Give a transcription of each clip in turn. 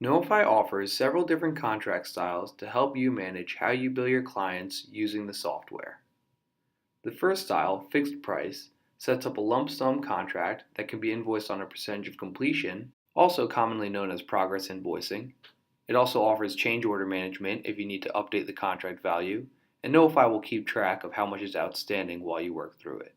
Knowify offers several different contract styles to help you manage how you bill your clients using the software. The first style, fixed price, sets up a lump sum contract that can be invoiced on a percentage of completion, also commonly known as progress invoicing. It also offers change order management if you need to update the contract value, and Knowify will keep track of how much is outstanding while you work through it.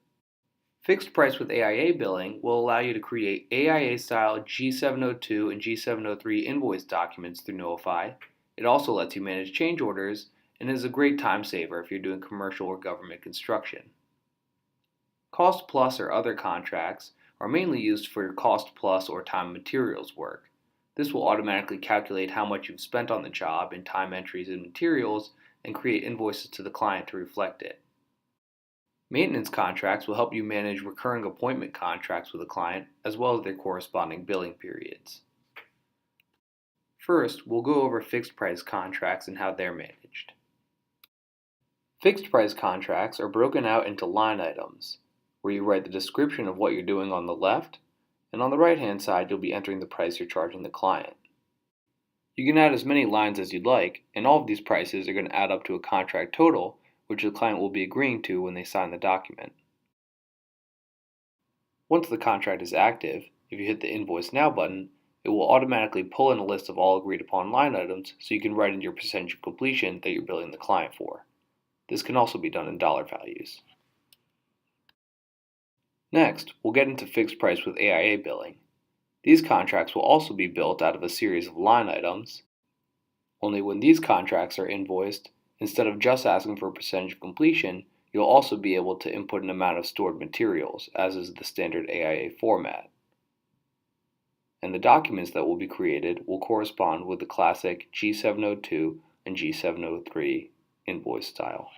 Fixed price with AIA billing will allow you to create AIA-style G702 and G703 invoice documents through Knowify. It also lets you manage change orders and is a great time saver if you're doing commercial or government construction. Cost plus or other contracts are mainly used for cost plus or time and materials work. This will automatically calculate how much you've spent on the job in time entries and materials and create invoices to the client to reflect it. Maintenance contracts will help you manage recurring appointment contracts with a client, as well as their corresponding billing periods. First, we'll go over fixed price contracts and how they're managed. Fixed price contracts are broken out into line items, where you write the description of what you're doing on the left, and on the right-hand side you'll be entering the price you're charging the client. You can add as many lines as you'd like, and all of these prices are going to add up to a contract total, which the client will be agreeing to when they sign the document. Once the contract is active, if you hit the Invoice Now button, it will automatically pull in a list of all agreed upon line items so you can write in your percentage of completion that you're billing the client for. This can also be done in dollar values. Next, we'll get into fixed price with AIA billing. These contracts will also be built out of a series of line items, only when these contracts are invoiced, instead of just asking for a percentage of completion, you'll also be able to input an amount of stored materials, as is the standard AIA format. And the documents that will be created will correspond with the classic G702 and G703 invoice style.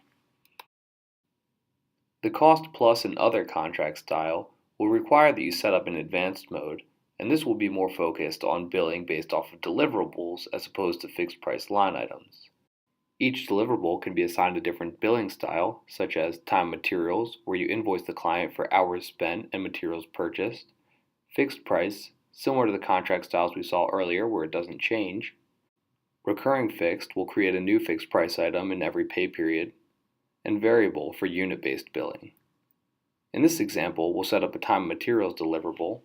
The cost plus and other contract style will require that you set up an advanced mode, and this will be more focused on billing based off of deliverables as opposed to fixed price line items. Each deliverable can be assigned a different billing style, such as time materials, where you invoice the client for hours spent and materials purchased, fixed price, similar to the contract styles we saw earlier where it doesn't change, recurring fixed will create a new fixed price item in every pay period, and variable for unit-based billing. In this example, we'll set up a time and materials deliverable.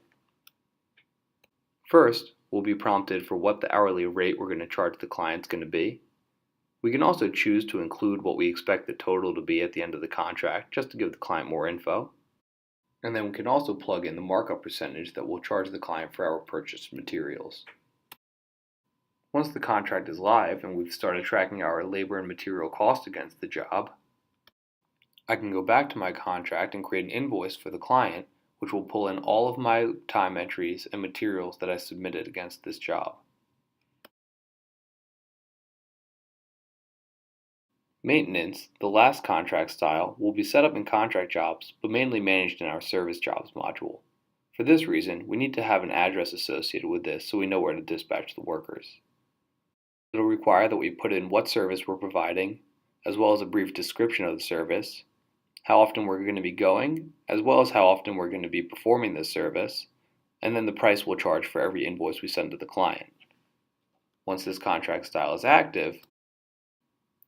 First, we'll be prompted for what the hourly rate we're going to charge the client is going to be. We can also choose to include what we expect the total to be at the end of the contract, just to give the client more info. And then we can also plug in the markup percentage that we'll charge the client for our purchased materials. Once the contract is live and we've started tracking our labor and material cost against the job, I can go back to my contract and create an invoice for the client, which will pull in all of my time entries and materials that I submitted against this job. Maintenance, the last contract style, will be set up in contract jobs, but mainly managed in our service jobs module. For this reason, we need to have an address associated with this so we know where to dispatch the workers. It'll require that we put in what service we're providing, as well as a brief description of the service, how often we're going to be going, as well as how often we're going to be performing this service, and then the price we'll charge for every invoice we send to the client. Once this contract style is active,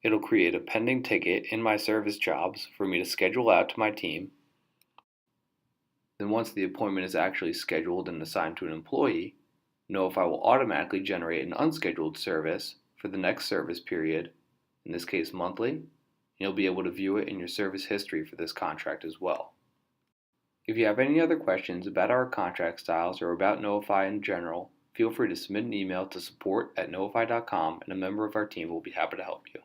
it'll create a pending ticket in my service jobs for me to schedule out to my team. Then once the appointment is actually scheduled and assigned to an employee, Knowify will automatically generate an unscheduled service for the next service period, in this case monthly, and you'll be able to view it in your service history for this contract as well. If you have any other questions about our contract styles or about Knowify in general, feel free to submit an email to support@knowify.com and a member of our team will be happy to help you.